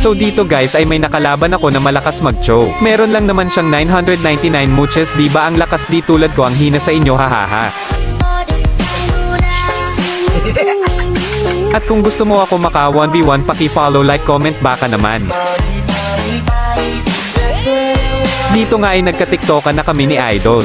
So dito guys ay may nakalaban ako na malakas mag-choke. Meron lang naman siyang 999 muches, di ba ang lakas, di tulad ko ang hina sa inyo, hahaha. At kung gusto mo ako maka 1v1, paki-follow, like, comment baka naman. Dito nga ay nagka-tiktokan na kami ni Idol.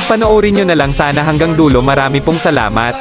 Panoorin nyo na lang sana hanggang dulo, marami pong salamat.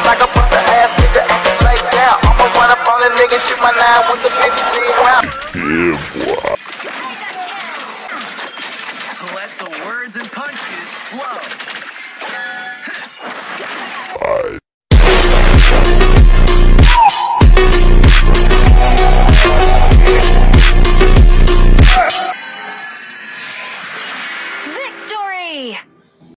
Like a bust ass nigga acting like that. I'ma run up on a nigga, shoot my nine with the